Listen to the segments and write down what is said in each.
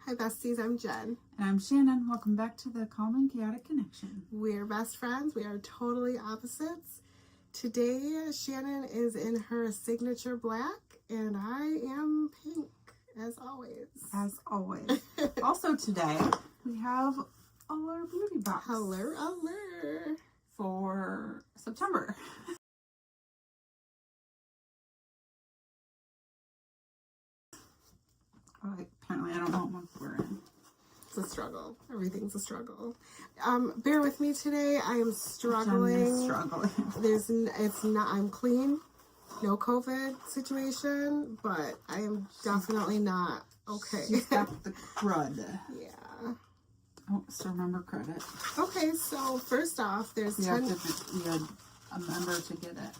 Hi besties, I'm Jen. And I'm Shannon. Welcome back to the Calm and Chaotic Connection. We're best friends. We are totally opposites. Today, Shannon is in her signature black, and I am pink, as always. As always. Also today, we have Allure Beauty Box. Allure. For September. Apparently, I don't know what month we're in. It's a struggle. Everything's a struggle. Bear with me today. I am struggling. I'm clean. No COVID situation, but I am definitely not okay. She's got the crud. Yeah. Oh, so remember credit. Okay, so first off, there's you had a member to get it.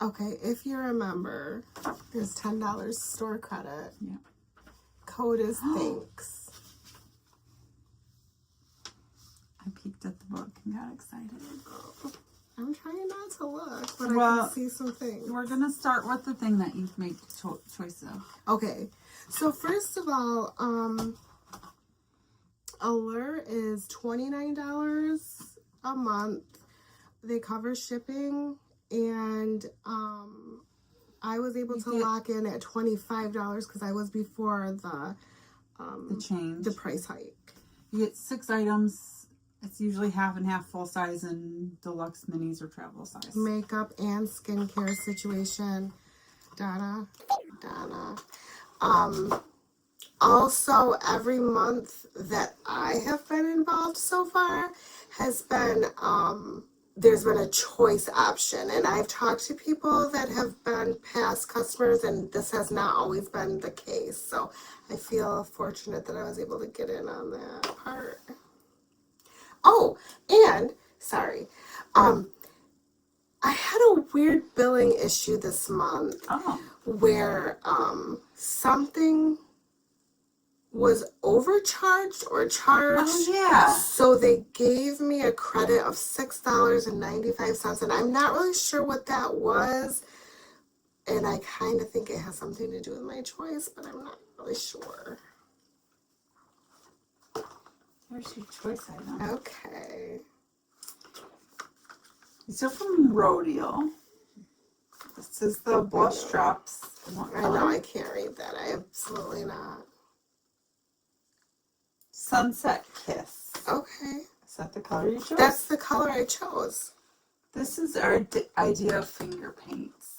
Okay, if you remember, there's $10 store credit. Yeah. Code is thanks. I peeked at the book and got excited. I'm trying not to look, but I can see some things. We're going to start with the thing that you've made choice of. Okay, so first of all, Allure is $29 a month. They cover shipping, and I was able to lock in at $25 because I was before the change, the price hike. You get 6 items. It's usually half and half, full size, and deluxe minis or travel size. Makeup and skincare situation. Donna. Also, every month that I have been involved so far has been, there's been a choice option. And I've talked to people that have been past customers, and this has not always been the case. So I feel fortunate that I was able to get in on that part. Oh, and, sorry, I had a weird billing issue this month where something was overcharged or charged. Oh, yeah. So they gave me a credit of $6.95, and I'm not really sure what that was. And I kind of think it has something to do with my choice, but I'm not really sure. There's your choice item. Okay. These are from Rodeo. This is the blush drops. I know, I can't read that. I absolutely not. Sunset Kiss. Okay. Is that the color you chose? That's the color I chose. This is our idea of finger paints,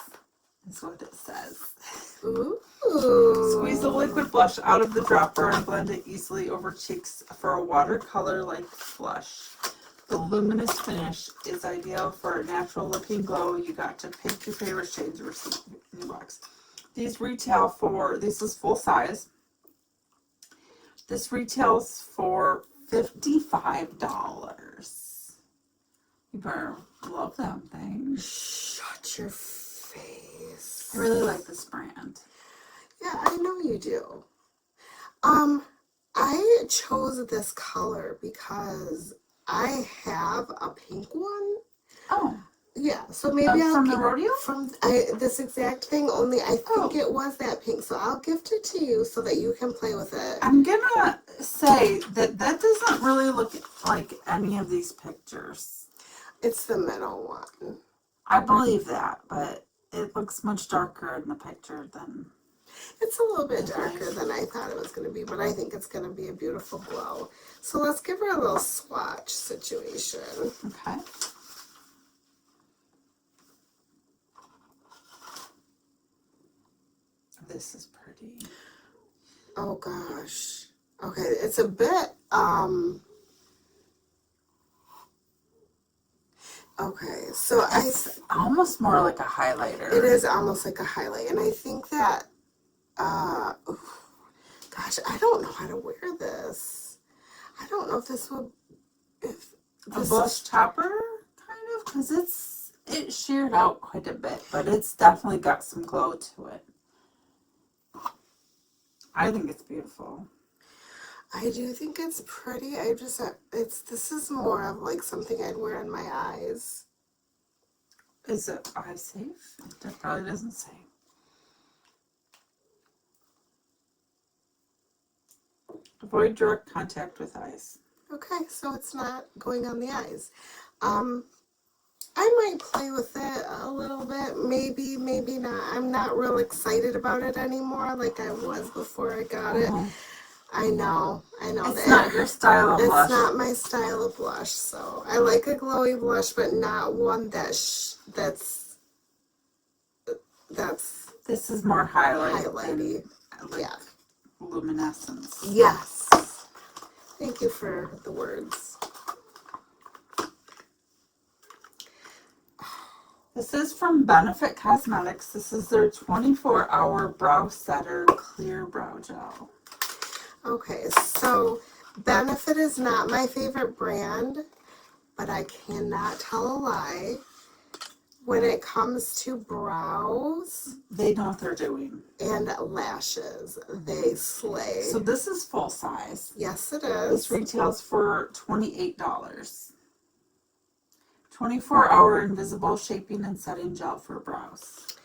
is what it says. Ooh. Squeeze the liquid blush out of the dropper and blend it easily over cheeks for a watercolor-like blush. The luminous finish is ideal for a natural looking glow. You got to pick your favorite shades or in your box. These retail for, this is full size. This retails for $55. You better love them things. Shut your face. I really like this brand. Yeah, I know you do. I chose this color because I have a pink one. Oh. Yeah, so maybe I'll from the Rodeo? From this exact thing, only I think it was that pink. So I'll gift it to you so that you can play with it. I'm gonna say that doesn't really look like any of these pictures. It's the middle one. I believe that, but it looks much darker in the picture than... It's a little bit darker than I thought it was going to be, but I think it's going to be a beautiful glow. So let's give her a little swatch situation. Okay. This is pretty. Oh gosh. Okay, it's a bit okay, so it's almost more like a highlighter. It is almost like a highlight, and I think that gosh, I don't know how to wear this. I don't know if this would a blush topper kind of, because it sheared out quite a bit, but it's definitely got some glow to it. I think it's beautiful. I do think it's pretty. This is more of like something I'd wear in my eyes. Is it eye safe? It probably doesn't say. Avoid direct contact with eyes. Okay, so it's not going on the eyes. I might play with it a little bit, maybe, maybe not. I'm not real excited about it anymore like I was before I got it. I know It's that. not your style of blush. It's not my style of blush, so I like a glowy blush, but not one that's This is more highlighty. Like Yeah. luminescence. Yes. Thank you for the words. This is from Benefit Cosmetics. This is their 24-hour brow setter clear brow gel. Okay, so Benefit is not my favorite brand, but I cannot tell a lie. When it comes to brows, they know what they're doing. And lashes, they slay. So this is full size. Yes, it is. This retails for $28. 24-hour invisible shaping and setting gel for brows.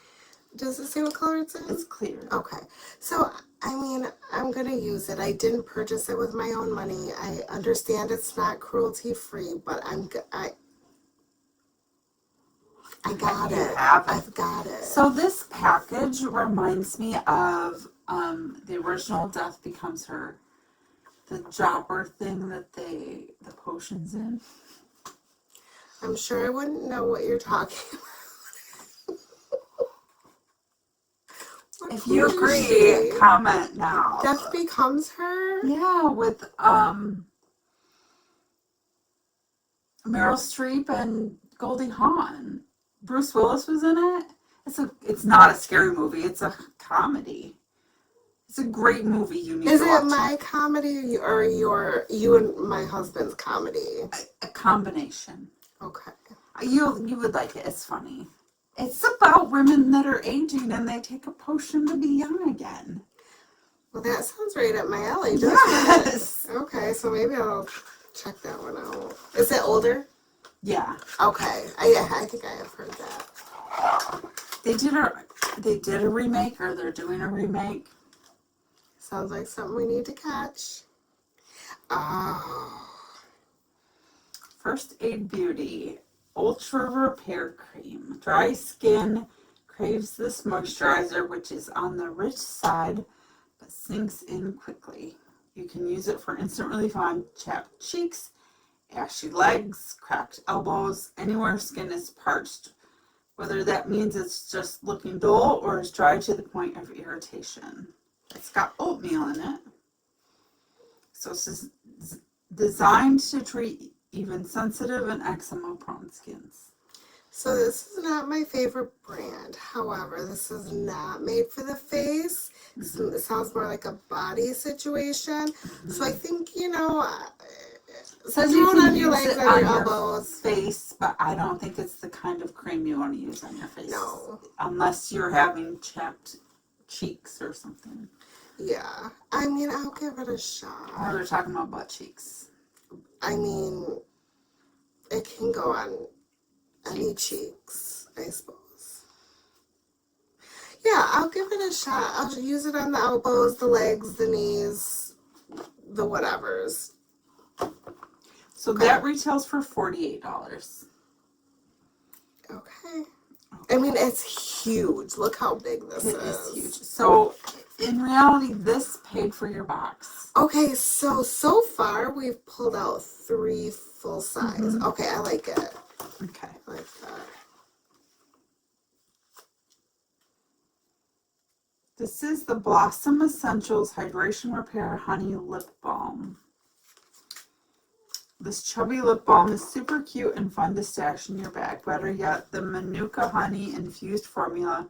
Does it say what color it's in? It's clear. Okay. So, I mean, I'm going to use it. I didn't purchase it with my own money. I understand it's not cruelty-free, but I got it. I've got it. So this package reminds me of the original Death Becomes Her. The dropper thing that the potion's in. I'm sure I wouldn't know what you're talking about. If you agree, comment now. Death Becomes Her? Yeah, with Meryl Streep and Goldie Hawn. Bruce Willis was in it. It's not a scary movie. It's a comedy. It's a great movie. You need to watch. Is it my comedy or you and my husband's comedy? A combination. Okay. You would like it. It's funny. It's about women that are aging and they take a potion to be young again. Well, that sounds right up my alley, doesn't it? Okay, so maybe I'll check that one out. Is it older? Yeah. Okay. I think I have heard that. They did a remake, or they're doing a remake. Sounds like something we need to catch. Oh. First Aid Beauty Ultra Repair Cream. Dry skin craves this moisturizer, which is on the rich side, but sinks in quickly. You can use it for instant relief on chapped cheeks, ashy legs, cracked elbows, anywhere skin is parched, whether that means it's just looking dull or is dry to the point of irritation. It's got oatmeal in it. So this is designed to treat even sensitive and eczema-prone skins. So this is not my favorite brand. However, this is not made for the face. Mm-hmm. It sounds more like a body situation. Mm-hmm. So I think, it says you can use it on your face, but I don't think it's the kind of cream you want to use on your face. No. Unless you're having chapped cheeks or something. Yeah. I mean, I'll give it a shot. We were talking about butt cheeks. I mean, it can go on any cheeks, I suppose. Yeah, I'll give it a shot. I'll use it on the elbows, the legs, the knees, the whatevers. So that retails for $48. Okay. I mean, it's huge. Look how big this is. It is huge. So, in reality, this paid for your box. Okay, so far we've pulled out 3 full size. Mm-hmm. Okay, I like it. Okay. I like that. This is the Blossom Essentials Hydration Repair Honey Lip Balm. This chubby lip balm is super cute and fun to stash in your bag. Better yet, the Manuka honey infused formula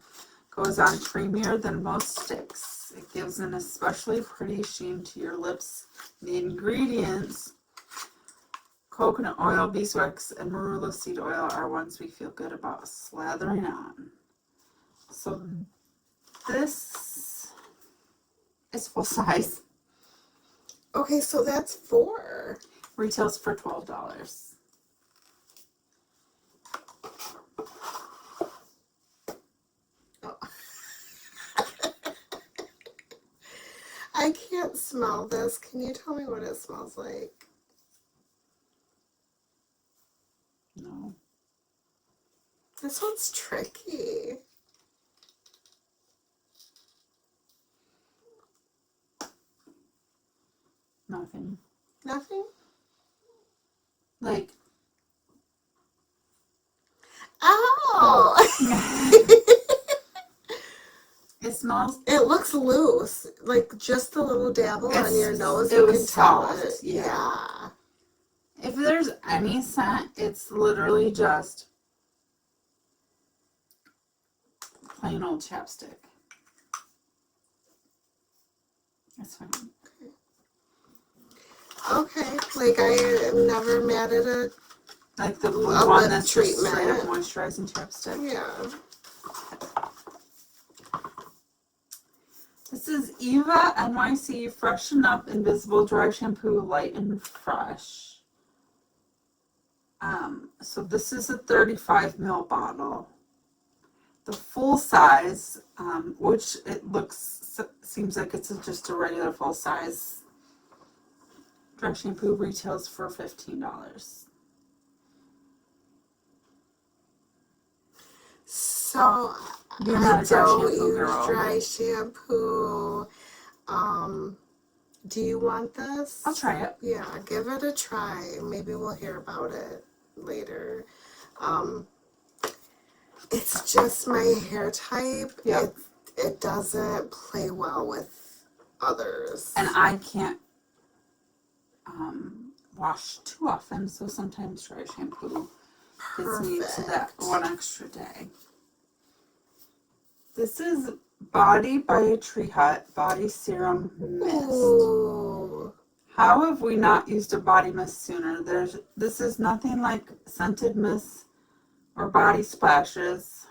goes on creamier than most sticks. It gives an especially pretty sheen to your lips. The ingredients, coconut oil, beeswax, and marula seed oil, are ones we feel good about slathering on. So this is full size. Okay, so that's 4. Retails for $12. I I can't smell this. Can you tell me what it smells like? No. This one's tricky. Nothing. Nothing? Like, oh! it smells. It looks loose. Like just a little dabble on your nose. It You was can tell soft. it. Yeah. If there's any scent, it's literally just plain old chapstick. That's fine. Okay. Like I am never mad at it. Like the blue one that's just treatment. straight up moisturizing chapstick. Yeah. This is Eva NYC Freshen Up Invisible Dry Shampoo Light and Fresh. So this is a 35 ml bottle. The full size, which it seems like it's just a regular full size dry shampoo, retails for $15. So You're not a dry don't shampoo use girl. dry shampoo. Do you want this? I'll try it. Yeah, give it a try. Maybe we'll hear about it later. It's just my hair type. Yep. It doesn't play well with others. And I can't wash too often, so sometimes dry shampoo gets me to that one extra day. This is Body by a Tree Hut Body Serum Mist. Ooh. How have we not used a body mist sooner? This is nothing like scented mists or body splashes.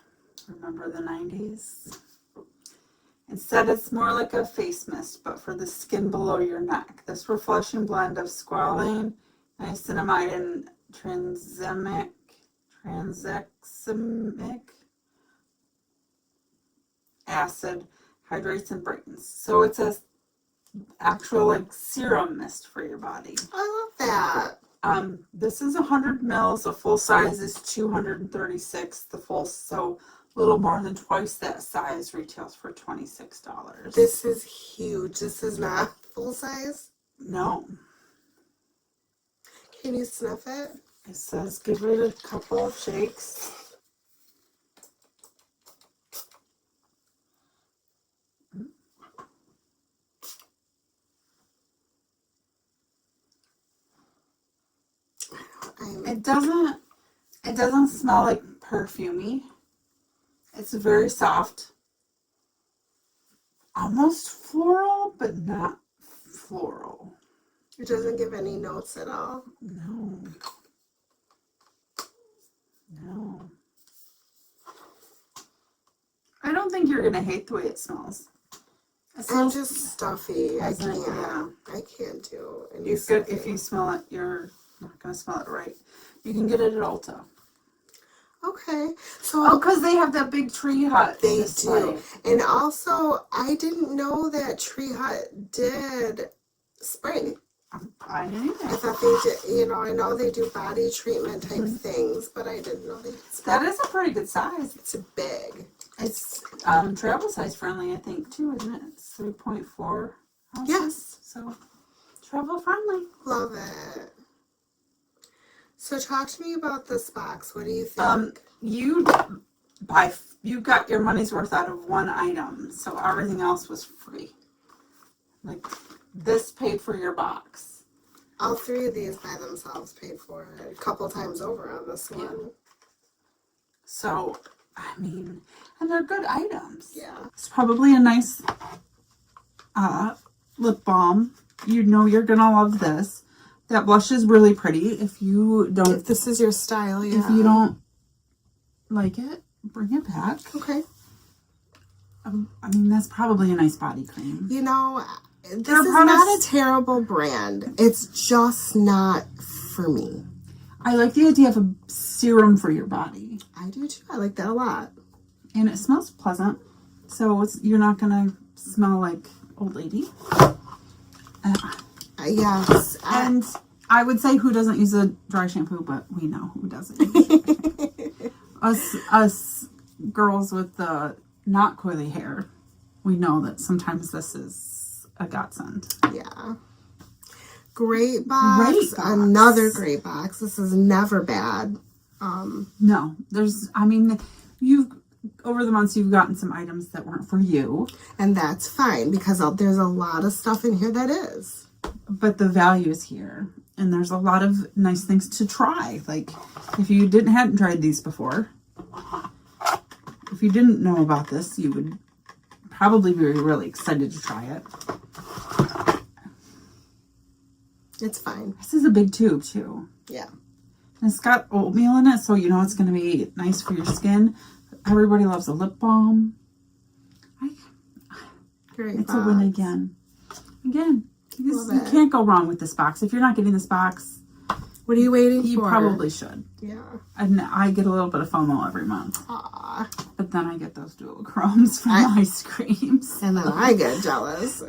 Remember the 90s? Instead, it's more like a face mist, but for the skin below your neck. This refreshing blend of squalane, niacinamide, and tranexamic acid hydrates and brightens. So it's a actual like serum mist for your body. I love that. This is 100 mils. The full size is 236. The full, so a little more than twice that size, retails for $26. This is huge. This is not full size. No. Can you sniff it? It says give it a couple of shakes. It doesn't smell like perfumey. It's very soft. Almost floral, but not floral. It doesn't give any notes at all. No. I don't think you're gonna hate the way it smells. I'm just stuffy. I Isn't it? can't. Yeah. I can't do any If you smell it, you're not gonna smell it right. You can get it at Ulta. Okay. So because they have that big Tree Hut. they do. And also, I didn't know that Tree Hut did spray. I didn't either. I thought they did. You know, I know they do body treatment type things, but I didn't know they did spray. That is a pretty good size. It's big. It's travel size friendly, I think, too, isn't it? It's 3.4 ounces. Yes. So travel friendly. Love it. So talk to me about this box. What do you think? You got your money's worth out of one item, so everything else was free. Like this paid for your box. All three of these by themselves paid for it a couple times over on this one. Yeah. So, I mean, and they're good items. Yeah. It's probably a nice lip balm. You know you're gonna love this. That blush is really pretty. If you don't, If this is your style, yeah. if you don't like it, bring it back. Okay. I mean, that's probably a nice body cream. You know, this is not a terrible brand. It's just not for me. I like the idea of a serum for your body. I do too. I like that a lot. And it smells pleasant. So you're not going to smell like old lady. Yes. And I would say who doesn't use a dry shampoo, but we know who doesn't use a dry shampoo. Us girls with the not coily hair, we know that sometimes this is a godsend. Yeah. Great box. Great box. Another great box. This is never bad. No, you've over the months you've gotten some items that weren't for you, and that's fine because there's a lot of stuff in here that is. But the value is here, and there's a lot of nice things to try. Like if you hadn't tried these before, if you didn't know about this, you would probably be really excited to try it. It's fine. This is a big tube too. Yeah. And it's got oatmeal in it, so you know it's going to be nice for your skin. Everybody loves a lip balm. Great It's box. a win again. You can't go wrong with this box. If you're not getting this box, what are you waiting for? You probably should. Yeah. And I get a little bit of FOMO every month. Aww. But then I get those duochromes from ice creams. And then I get jealous.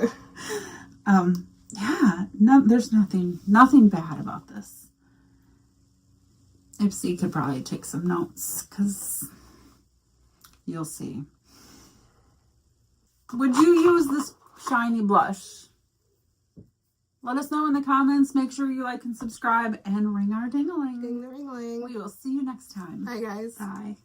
Yeah. No, there's nothing bad about this. Ipsy could probably take some notes because you'll see. Would you use this shiny blush? Let us know in the comments. Make sure you like and subscribe and ring our ding-a-ling. Ding the ring-a-ling. We will see you next time. Bye, guys. Bye.